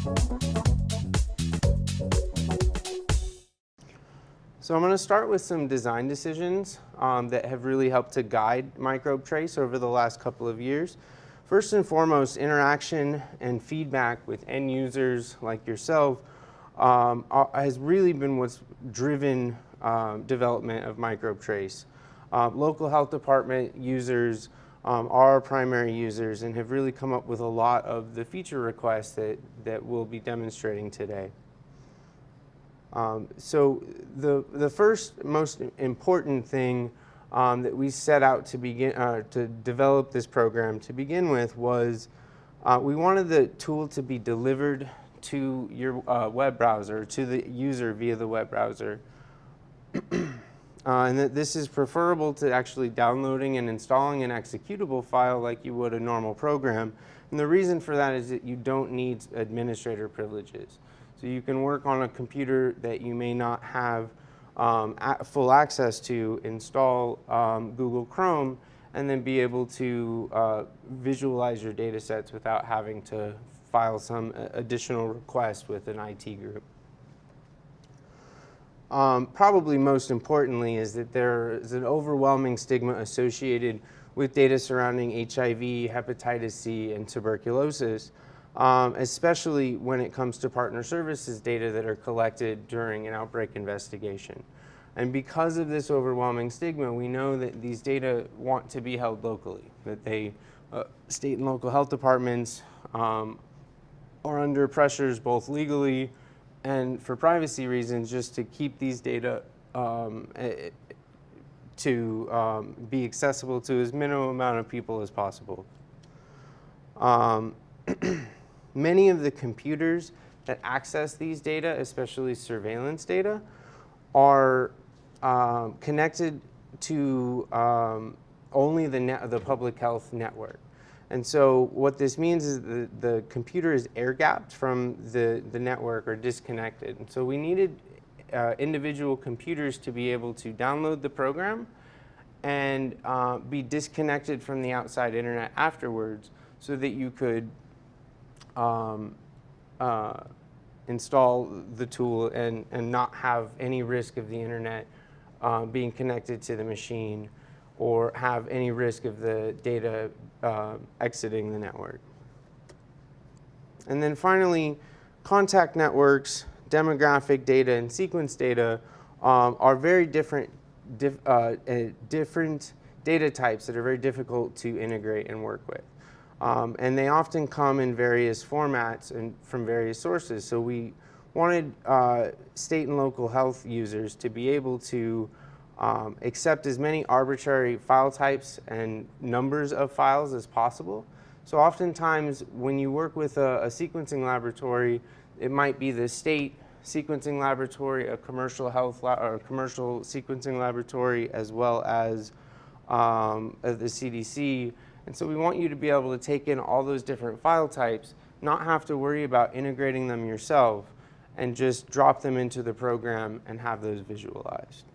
So I'm going to start with some design decisions that have really helped to guide MicrobeTrace over the last couple of years. First and foremost, interaction and feedback with end users like yourself has really been what's driven development of MicrobeTrace. Local health department users are our primary users and have really come up with a lot of the feature requests that we'll be demonstrating today. So the first most important thing that we set out to begin to develop this program to begin with was we wanted the tool to be delivered to your web browser, to the user via the web browser. And that this is preferable to actually downloading and installing an executable file like you would a normal program. And the reason for that is that you don't need administrator privileges. So you can work on a computer that you may not have full access to, install Google Chrome, and then be able to visualize your data sets without having to file some additional request with an IT group. Probably most importantly is that there is an overwhelming stigma associated with data surrounding HIV, hepatitis C, and tuberculosis. Especially when it comes to partner services data that are collected during an outbreak investigation. And because of this overwhelming stigma, we know that these data want to be held locally, that they, state and local health departments are under pressures both legally and for privacy reasons just to keep these data to be accessible to as minimum amount of people as possible. Many of the computers that access these data, especially surveillance data, are connected to only the public health network. And so what this means is the computer is air-gapped from the network or disconnected. And so we needed individual computers to be able to download the program and be disconnected from the outside internet afterwards so that you could install the tool and not have any risk of the internet being connected to the machine or have any risk of the data exiting the network. And then finally, contact networks, demographic data, and sequence data are very different data types that are very difficult to integrate and work with. And they often come in various formats and from various sources. So we wanted state and local health users to be able to accept as many arbitrary file types and numbers of files as possible. So oftentimes when you work with a sequencing laboratory, it might be the state sequencing laboratory, a commercial or commercial sequencing laboratory, as well as the CDC. And so we want you to be able to take in all those different file types, not have to worry about integrating them yourself, and just drop them into the program and have those visualized.